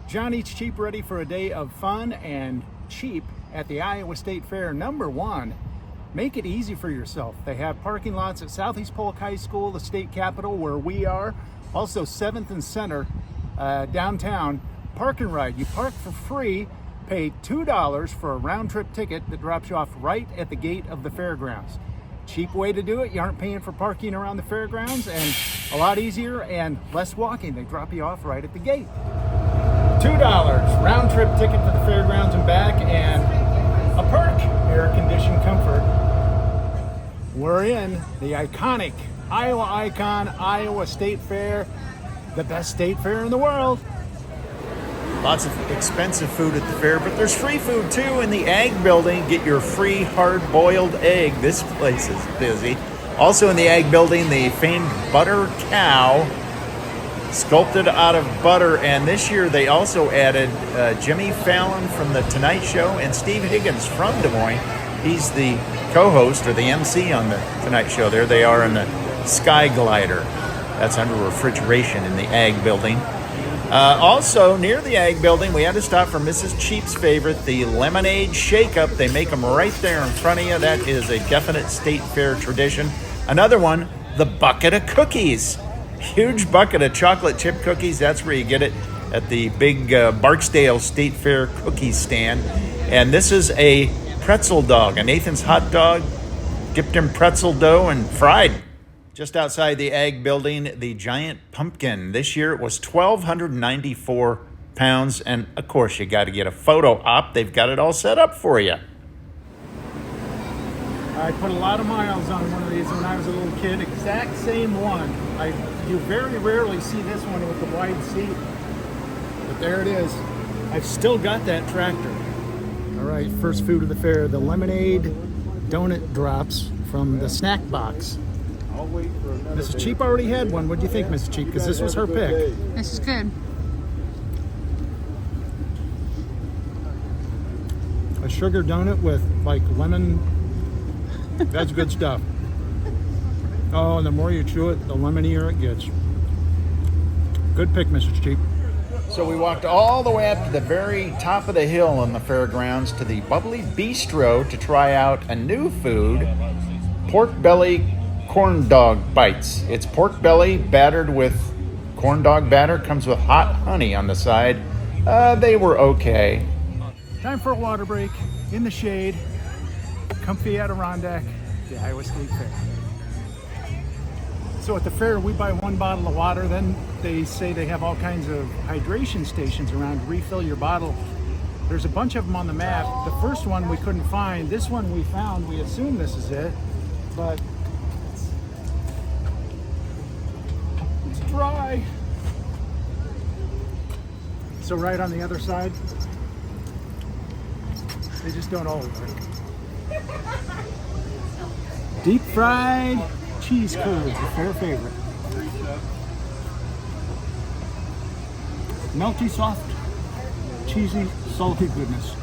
John Eats Cheap, ready for a day of fun and cheap at the Iowa State Fair. Number one, make it easy for yourself. They have parking lots at Southeast Polk High School, the state capitol where we are. Also 7th and Center downtown. Park and ride. You park for free, pay $2 for a round trip ticket that drops you off right at the gate of the fairgrounds. Cheap way to do it. You aren't paying for parking around the fairgrounds, and a lot easier and less walking. They drop you off right at the gate. $2 round trip ticket to the fairgrounds and back, and a perk, air conditioned comfort. We're in the iconic Iowa icon, Iowa State Fair, the best state fair in the world. Lots of expensive food at the fair, but there's free food too in the Ag Building. Get your free hard-boiled egg. This place is busy. Also in the Ag Building, the famed butter cow, sculpted out of butter. And this year they also added Jimmy Fallon from The Tonight Show and Steve Higgins from Des Moines. He's the co-host or the MC on The Tonight Show. There they are in the Sky Glider. That's under refrigeration in the Ag Building. Also, near the Ag Building, we had to stop for Mrs. Cheap's favorite, the Lemonade Shake-Up. They make them right there in front of you. That is a definite state fair tradition. Another one, the bucket of cookies. Huge bucket of chocolate chip cookies. That's where you get it at the big Barksdale State Fair cookie stand. And this is a pretzel dog, a Nathan's hot dog, dipped in pretzel dough and fried. Just outside the Ag Building, the giant pumpkin. This year it was 1,294 pounds. And of course, you got to get a photo op. They've got it all set up for you. I put a lot of miles on one of these when I was a little kid. Exact same one. You very rarely see this one with the wide seat. But there it is. I've still got that tractor. All right, first food of the fair, the lemonade donut drops from the snack box. Mrs. Cheap already had one. What do you think, Mrs. Cheap? Because this was her pick. This is good. A sugar donut with like lemon. That's good stuff. Oh, and the more you chew it, the lemonier it gets. Good pick, Mrs. Cheap. So we walked all the way up to the very top of the hill on the fairgrounds to the Bubbly Bistro to try out a new food, pork belly corn dog bites. It's pork belly battered with corn dog batter. Comes with hot honey on the side. They were okay. Time for a water break in the shade. Comfy Adirondack, the Iowa State Fair. So at the fair, we buy one bottle of water. Then they say they have all kinds of hydration stations around to refill your bottle. There's a bunch of them on the map. The first one we couldn't find. This one we found. We assume this is it, but it's dry. So right on the other side, they just don't all work. Deep fried cheese curds, a fair favorite. Melty, soft, cheesy, salty goodness.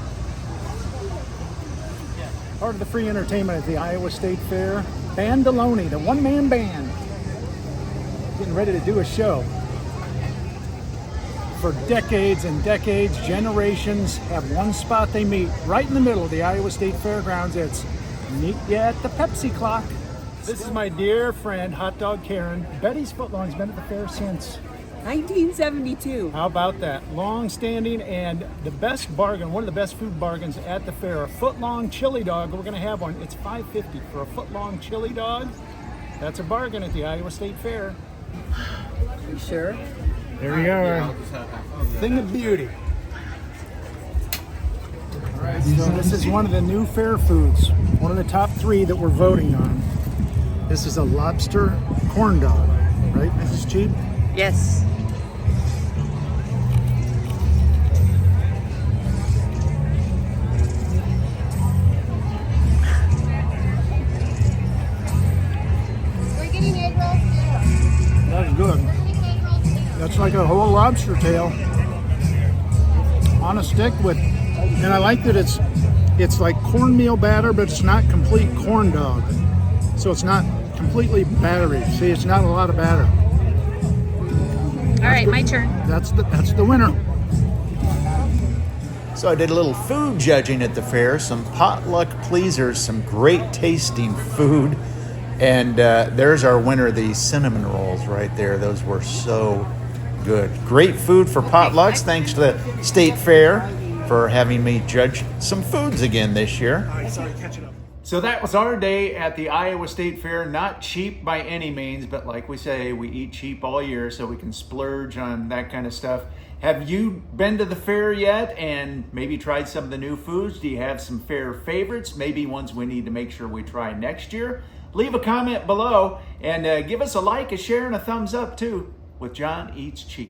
Part of the free entertainment at the Iowa State Fair, Bandaloni, the one-man band, getting ready to do a show. For decades and decades, generations have one spot they meet, right in the middle of the Iowa State Fairgrounds. It's meet you at the Pepsi clock. This is my dear friend, Hot Dog Karen. Betty's Footlong's been at the fair since 1972. How about that? Long-standing, and the best bargain, one of the best food bargains at the fair, a foot-long chili dog. We're going to have one. It's $5.50 for a foot-long chili dog. That's a bargain at the Iowa State Fair. You sure? There we are. Thing of beauty. So this is one of the new fair foods, one of the top 3 that we're voting on. This is a lobster corn dog, right, Mrs. Cheap? Yes. We're getting egg rolls. That's good. That's like a whole lobster tail on a stick with, and I like that it's like cornmeal batter, but it's not complete corn dog. So it's not completely battery. See, it's not a lot of batter. All right, my turn. That's the winner. So I did a little food judging at the fair, some potluck pleasers, some great tasting food. And there's our winner, the cinnamon rolls right there. Those were so good. Great food for potlucks. Thanks to the State Fair for having me judge some foods again this year. So that was our day at the Iowa State Fair. Not cheap by any means, but like we say, we eat cheap all year so we can splurge on that kind of stuff. Have you been to the fair yet and maybe tried some of the new foods? Do you have some fair favorites? Maybe ones we need to make sure we try next year? Leave a comment below and give us a like, a share, and a thumbs up too with John Eats Cheap.